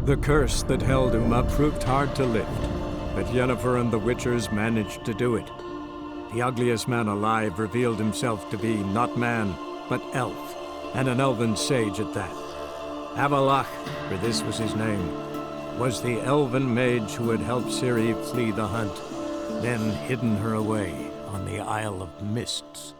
The curse that held Uma proved hard to lift, but Yennefer and the Witchers managed to do it. The ugliest man alive revealed himself to be not man, but elf, and an elven sage at that. Avalach, for this was his name, was the elven mage who had helped Ciri flee the hunt, then hidden her away on the Isle of Mists.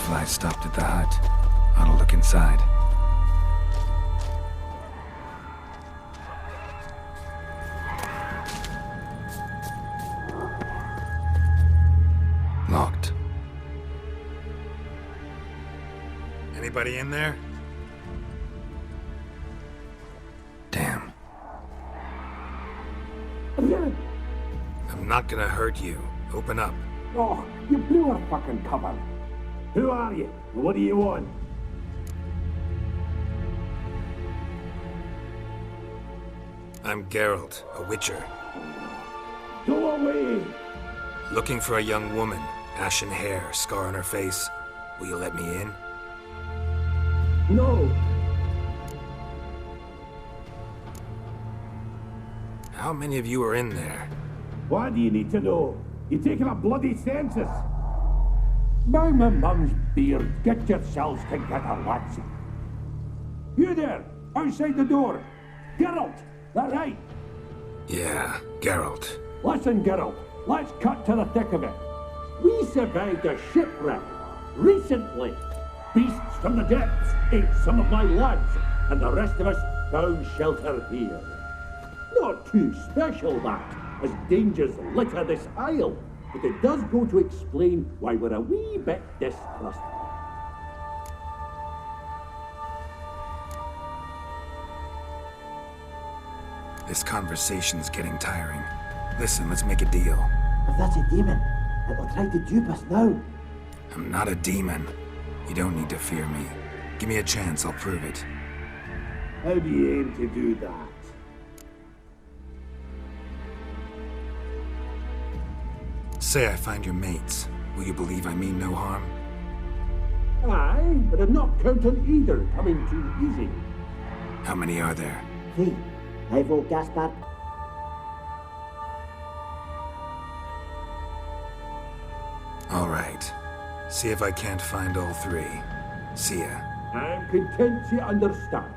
I stopped at the hut. I'll look inside. Locked. Anybody in there? Damn. I'm not gonna hurt you. Open up. Oh, you blew our fucking cover. Who are you? What do you want? I'm Geralt, a witcher. Go away! Looking for a young woman. Ashen hair, scar on her face. Will you let me in? No! How many of you are in there? Why do you need to know? You're taking a bloody census! By my mum's beard, get yourselves together, lads. You there, outside the door. Geralt, that right? Yeah, Geralt. Listen, Geralt, let's cut to the thick of it. We survived a shipwreck recently. Beasts from the depths ate some of my lads, and the rest of us found shelter here. Not too special, that, as dangers litter this isle, but it does go to explain why we're a wee bit distrustful. This conversation's getting tiring. Listen, let's make a deal. If that's a demon, it'll try to dupe us now. I'm not a demon. You don't need to fear me. Give me a chance, I'll prove it. How do you aim to do that? Say I find your mates. Will you believe I mean no harm? Aye, but I'm not counting either coming too easy. How many are there? 3. I vote Gaspard. All right. See if I can't find all 3. See ya. I'm content to understand.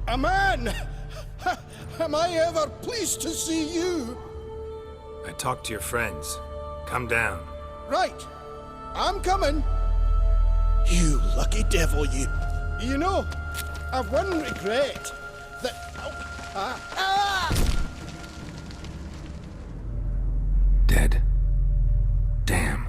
A man! Am I ever pleased to see you? I talked to your friends. Come down. Right. I'm coming. You lucky devil, you. You know, I've one regret. That... Dead. Damn.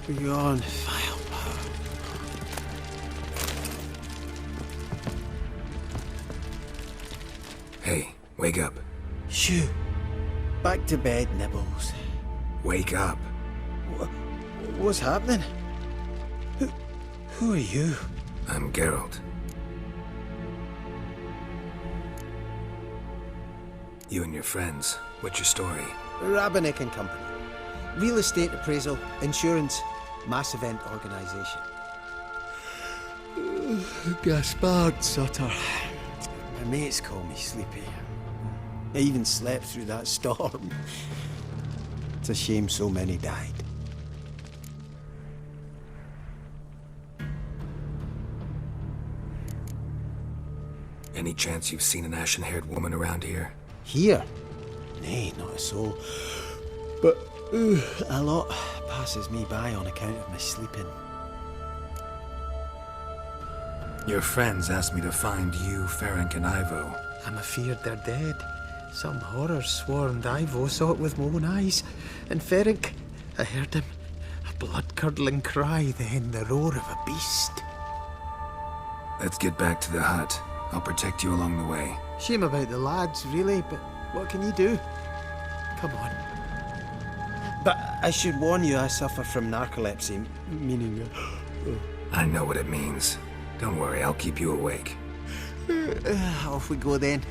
Beyond firepower. Hey, wake up. Shoo. Back to bed, Nibbles. Wake up. What's happening? Who are you? I'm Geralt. You and your friends, what's your story? Rabbinick and Company. Real estate appraisal, insurance, mass event organisation. Gaspard Sutter. My mates call me Sleepy. I even slept through that storm. It's a shame so many died. Any chance you've seen an ashen-haired woman around here? Here? Nay, not a soul. But a lot passes me by on account of my sleeping. Your friends asked me to find you, Ferenc, and Ivo. I'm afeard they're dead. Some horror swarmed Ivo, saw it with my own eyes. And Ferenc, I heard him. A blood-curdling cry, then the roar of a beast. Let's get back to the hut. I'll protect you along the way. Shame about the lads, really, but what can you do? Come on. But I should warn you, I suffer from narcolepsy, meaning... I know what it means. Don't worry, I'll keep you awake. Off we go then.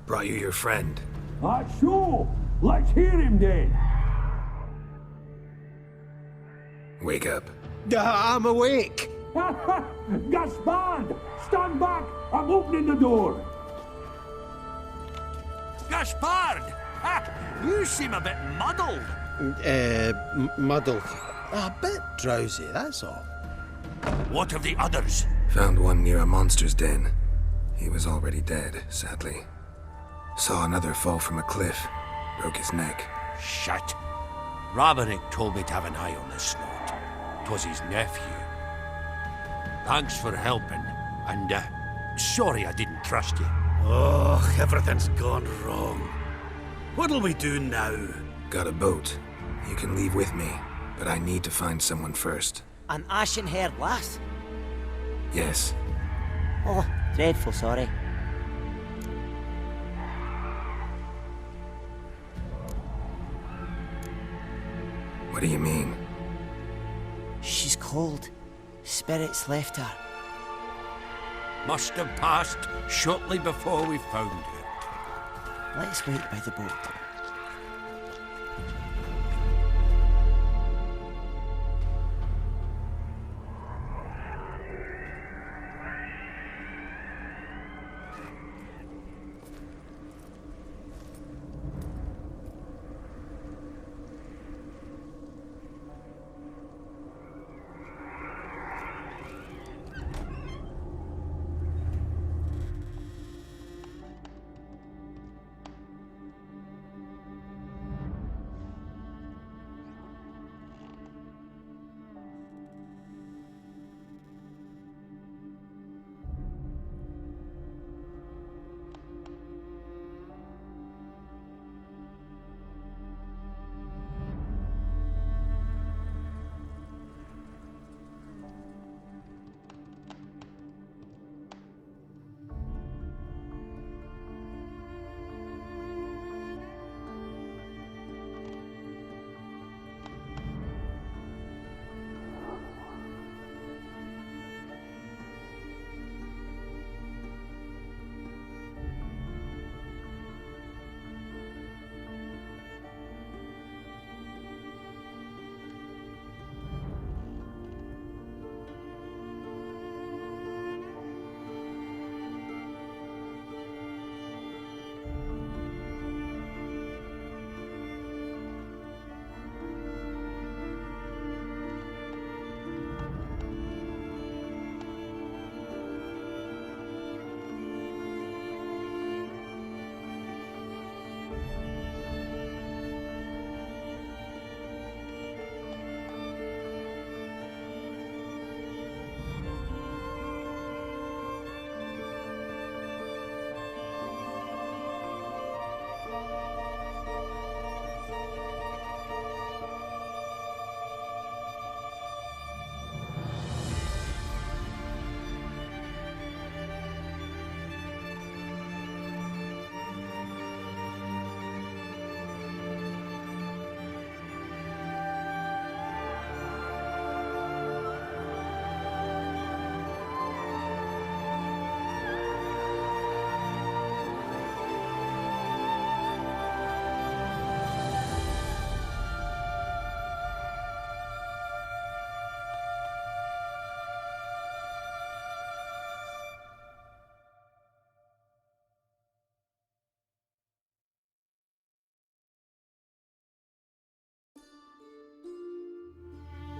Brought you your friend. Sure. Let's hear him then. Wake up. I'm awake. Gaspard! Stand back! I'm opening the door. Gaspard! You seem a bit muddled. Muddled. A bit drowsy, that's all. What of the others? Found one near a monster's den. He was already dead, sadly. Saw another fall from a cliff. Broke his neck. Shit. Rabbinick told me to have an eye on this snot. 'Twas his nephew. Thanks for helping. And, sorry I didn't trust you. Oh, everything's gone wrong. What'll we do now? Got a boat. You can leave with me, but I need to find someone first. An ashen-haired lass? Yes. Oh, dreadful sorry. What do you mean? She's cold. Spirits left her. Must have passed shortly before we found her. Let's wait by the boat.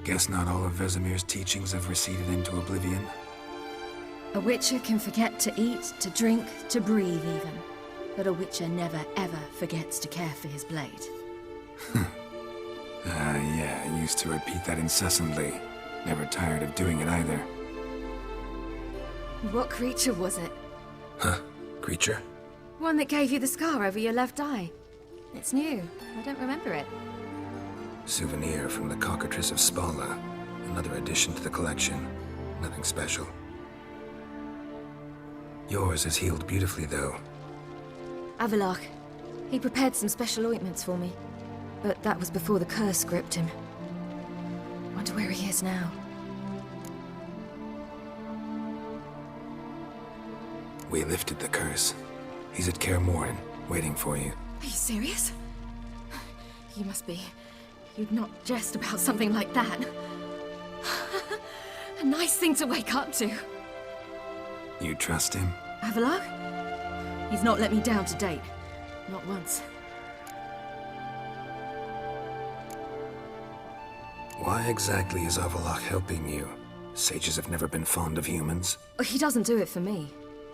Guess not all of Vesemir's teachings have receded into oblivion. A Witcher can forget to eat, to drink, to breathe even. But a Witcher never ever forgets to care for his blade. Yeah, I used to repeat that incessantly. Never tired of doing it either. What creature was it? Huh? Creature? One that gave you the scar over your left eye. It's new. I don't remember it. Souvenir from the Cockatrice of Spala. Another addition to the collection. Nothing special. Yours is healed beautifully, though. Avalok. He prepared some special ointments for me. But that was before the curse gripped him. Wonder where he is now. We lifted the curse. He's at Kaer Morhen, waiting for you. Are you serious? You must be. You'd not jest about something like that. A nice thing to wake up to. You trust him? Avalok? He's not let me down to date. Not once. Why exactly is Avalok helping you? Sages have never been fond of humans. He doesn't do it for me.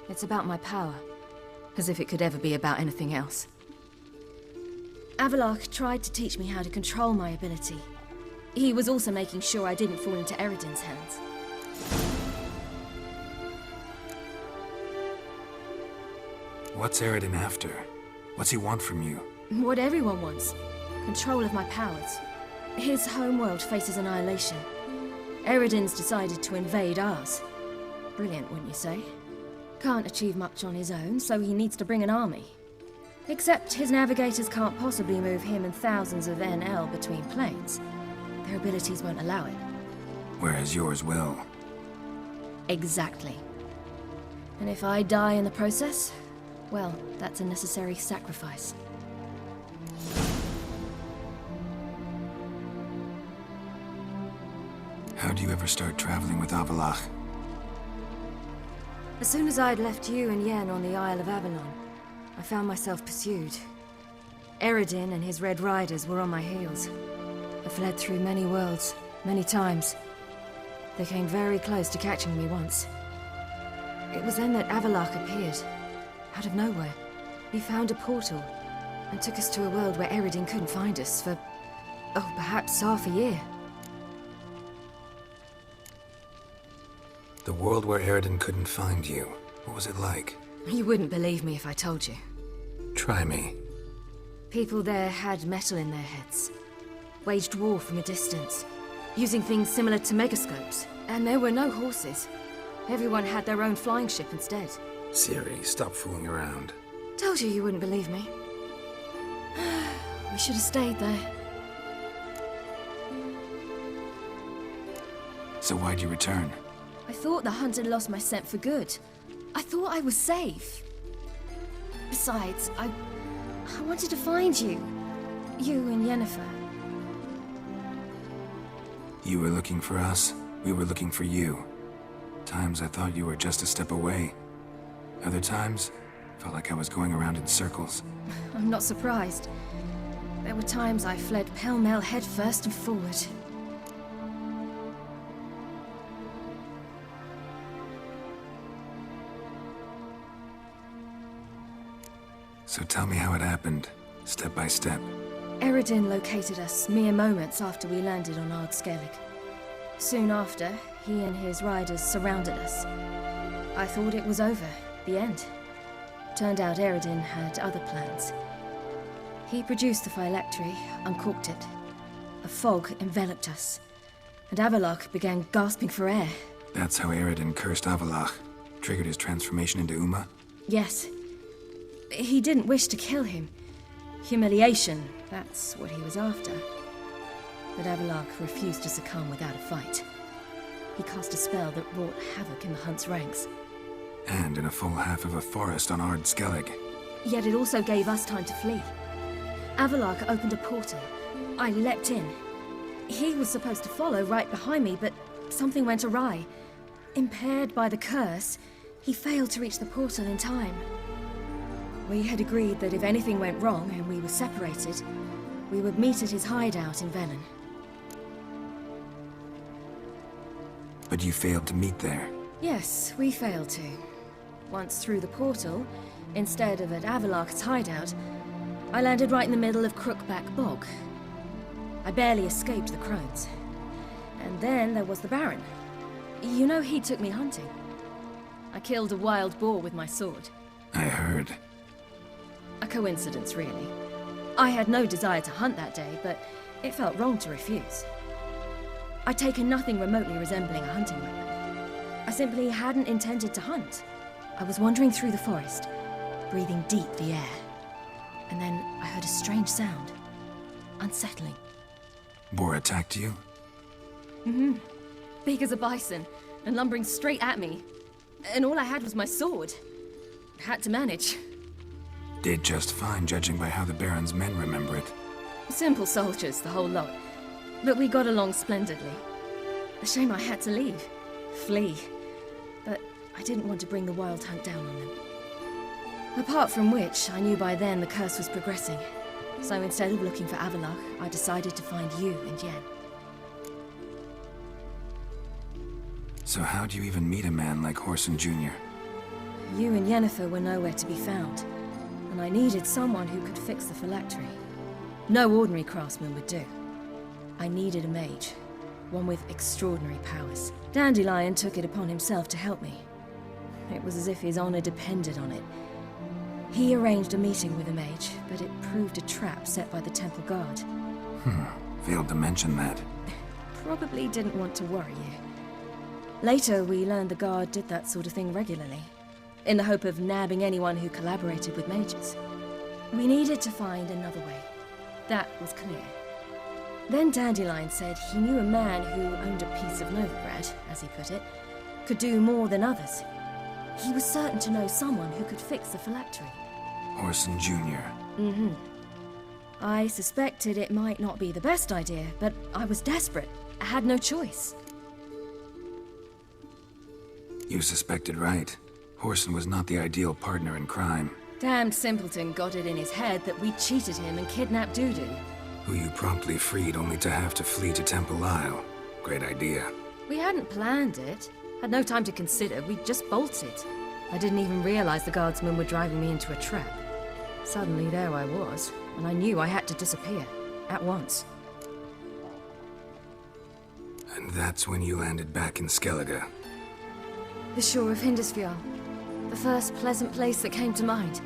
It's about my power. As if it could ever be about anything else. Avalok tried to teach me how to control my ability. He was also making sure I didn't fall into Eredin's hands. What's Eredin after? What's he want from you? What everyone wants. Control of my powers. His homeworld faces annihilation. Eredin's decided to invade ours. Brilliant, wouldn't you say? Can't achieve much on his own, so he needs to bring an army. Except his navigators can't possibly move him and thousands of NL between planes. Their abilities won't allow it. Whereas yours will. Exactly. And if I die in the process, well, that's a necessary sacrifice. How do you ever start traveling with Avalok? As soon as I'd left you and Yen on the Isle of Avalon, I found myself pursued. Eredin and his Red Riders were on my heels. I fled through many worlds, many times. They came very close to catching me once. It was then that Avalok appeared, out of nowhere. He found a portal, and took us to a world where Eredin couldn't find us for, oh, perhaps half a year. The world where Eredin couldn't find you. What was it like? You wouldn't believe me if I told you. Try me. People there had metal in their heads. Waged war from a distance, using things similar to megascopes. And there were no horses. Everyone had their own flying ship instead. Ciri, stop fooling around. Told you wouldn't believe me. We should have stayed there. So why'd you return? I thought the hunt had lost my scent for good. I thought I was safe. Besides, I wanted to find you. You and Yennefer. You were looking for us. We were looking for you. Times I thought you were just a step away. Other times, felt like I was going around in circles. I'm not surprised. There were times I fled pell-mell head first and forward. So tell me how it happened, step by step. Eredin located us mere moments after we landed on Ard Skellig. Soon after, he and his riders surrounded us. I thought it was over, the end. Turned out Eredin had other plans. He produced the phylactery, uncorked it. A fog enveloped us, and Avalok began gasping for air. That's how Eredin cursed Avalok, triggered his transformation into Uma? Yes. He didn't wish to kill him. Humiliation, that's what he was after. But Avalok refused to succumb without a fight. He cast a spell that wrought havoc in the hunt's ranks. And in a full half of a forest on Ard Skellig. Yet it also gave us time to flee. Avalok opened a portal. I leapt in. He was supposed to follow right behind me, but something went awry. Impaired by the curse, he failed to reach the portal in time. We had agreed that if anything went wrong and we were separated, we would meet at his hideout in Velen. But you failed to meet there. Yes, we failed to. Once through the portal, instead of at Avalok's hideout, I landed right in the middle of Crookback Bog. I barely escaped the crones. And then there was the Baron. You know, he took me hunting. I killed a wild boar with my sword. I heard. A coincidence, really. I had no desire to hunt that day, but it felt wrong to refuse. I'd taken nothing remotely resembling a hunting weapon. I simply hadn't intended to hunt. I was wandering through the forest, breathing deep the air. And then I heard a strange sound. Unsettling. Boar attacked you? Mm-hmm. Big as a bison, and lumbering straight at me. And all I had was my sword. Had to manage. Did just fine, judging by how the Baron's men remember it. Simple soldiers, the whole lot. But we got along splendidly. A shame I had to leave. Flee. But I didn't want to bring the Wild Hunt down on them. Apart from which, I knew by then the curse was progressing. So instead of looking for Avalok, I decided to find you and Yen. So how'd you even meet a man like Whoreson Jr.? You and Yennefer were nowhere to be found, and I needed someone who could fix the phylactery. No ordinary craftsman would do. I needed a mage, one with extraordinary powers. Dandelion took it upon himself to help me. It was as if his honor depended on it. He arranged a meeting with a mage, but it proved a trap set by the temple guard. Failed to mention that. Probably didn't want to worry you. Later, we learned the guard did that sort of thing regularly, in the hope of nabbing anyone who collaborated with mages. We needed to find another way. That was clear. Then Dandelion said he knew a man who owned a piece of Novigrad, as he put it, could do more than others. He was certain to know someone who could fix the phylactery. Whoreson Jr. Mm-hmm. I suspected it might not be the best idea, but I was desperate. I had no choice. You suspected right. Whoreson was not the ideal partner in crime. Damned simpleton got it in his head that we cheated him and kidnapped Dudu. Who you promptly freed only to have to flee to Temple Isle. Great idea. We hadn't planned it. Had no time to consider. We just bolted. I didn't even realize the guardsmen were driving me into a trap. Suddenly there I was, and I knew I had to disappear. At once. And that's when you landed back in Skellige. The shore of Hindisfjall. The first pleasant place that came to mind.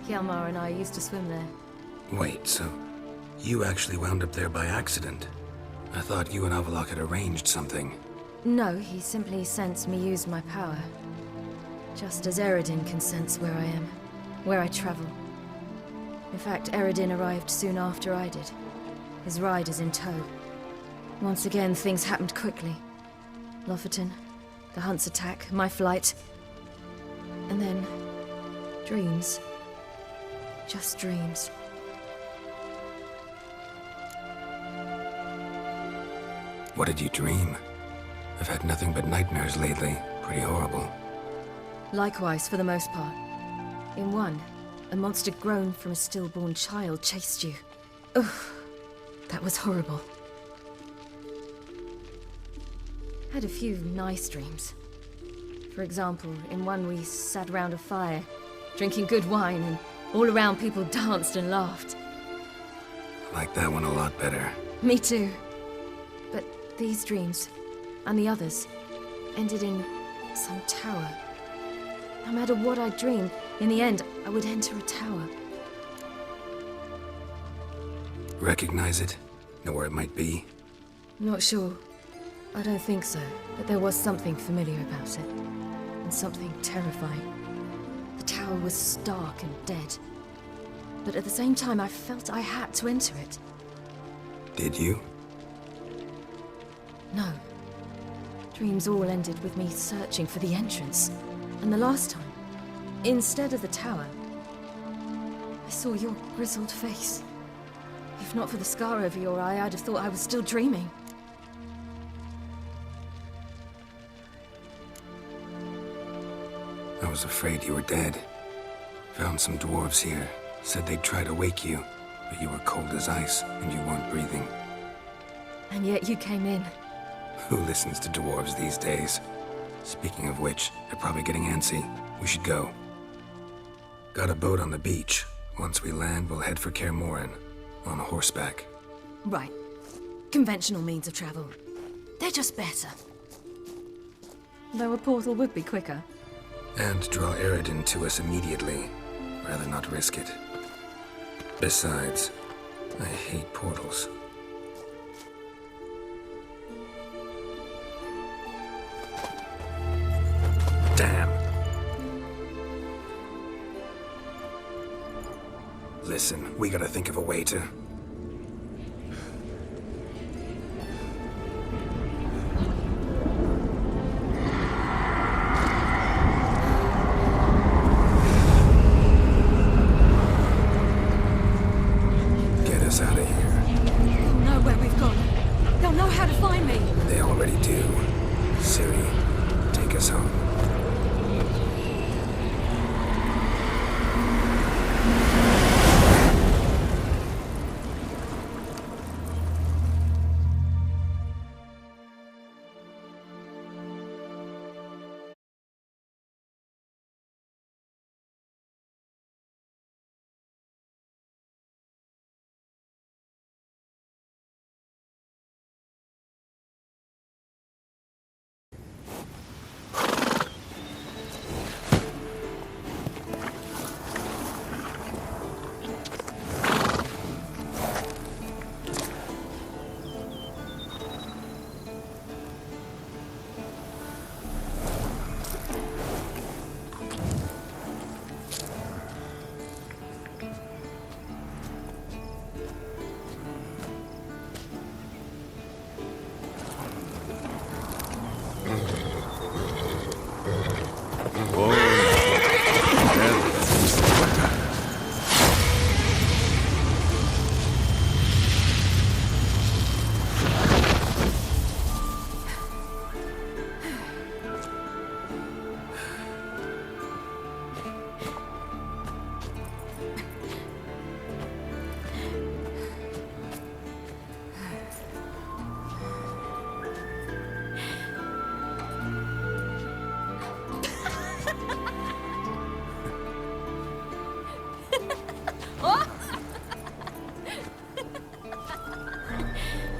Hjalmar and I used to swim there. Wait, so you actually wound up there by accident? I thought you and Avalok had arranged something. No, he simply sensed me use my power. Just as Eredin can sense where I am, where I travel. In fact, Eredin arrived soon after I did. His riders in tow. Once again, things happened quickly. Lofoten, the Hunt's attack, my flight. And then, dreams. Just dreams. What did you dream? I've had nothing but nightmares lately. Pretty horrible. Likewise, for the most part. In one, a monster grown from a stillborn child chased you. Ugh, that was horrible. Had a few nice dreams. For example, in one we sat around a fire, drinking good wine, and all around people danced and laughed. I like that one a lot better. Me too. But these dreams, and the others, ended in some tower. No matter what I dreamed, in the end, I would enter a tower. Recognize it? Know where it might be? Not sure. I don't think so, but there was something familiar about it. And something terrifying. The tower was stark and dead. But at the same time, I felt I had to enter it. Did you? No. Dreams all ended with me searching for the entrance. And the last time, instead of the tower, I saw your grizzled face. If not for the scar over your eye, I'd have thought I was still dreaming. I was afraid you were dead. Found some dwarves here. Said they'd try to wake you, but you were cold as ice and you weren't breathing. And yet you came in. Who listens to dwarves these days? Speaking of which, they're probably getting antsy. We should go. Got a boat on the beach. Once we land, we'll head for Kaer Morhen. On horseback. Right. Conventional means of travel. They're just better. Though a portal would be quicker. And draw Eredin to us immediately. Rather not risk it. Besides, I hate portals. Damn. Listen, we gotta think of a way to... get us out of here. They'll know where we've gone. They'll know how to find me. They already do. Ciri, take us home.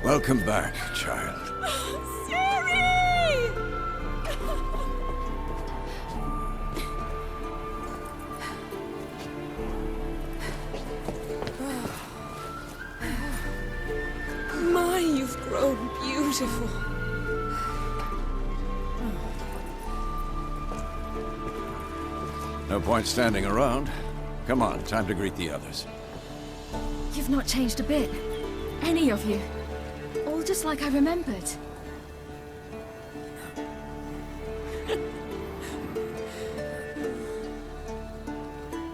Welcome back, child. Ciri! My, you've grown beautiful. No point standing around. Come on, time to greet the others. You've not changed a bit. Any of you. All just like I remembered.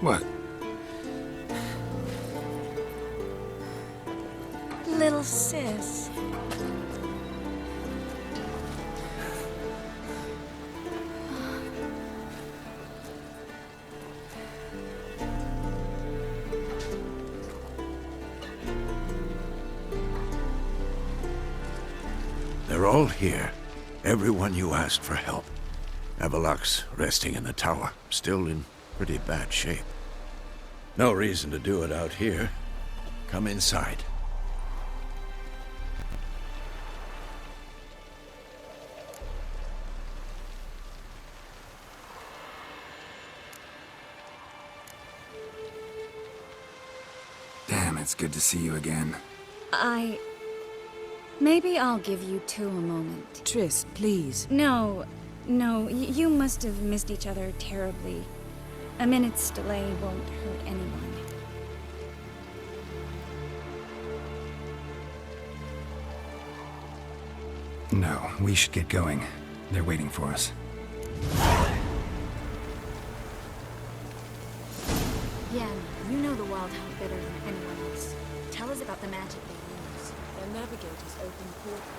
What? Little sis. They're all here. Everyone you asked for help. Avalok's resting in the tower, still in pretty bad shape. No reason to do it out here. Come inside. Damn, it's good to see you again. Maybe I'll give you two a moment. Triss, please. No, you must have missed each other terribly. A minute's delay won't hurt anyone. No, we should get going. They're waiting for us. Yeah, you know the Wild Hunt better than anyone else. Tell us about the magic they use. Their navigators open portals.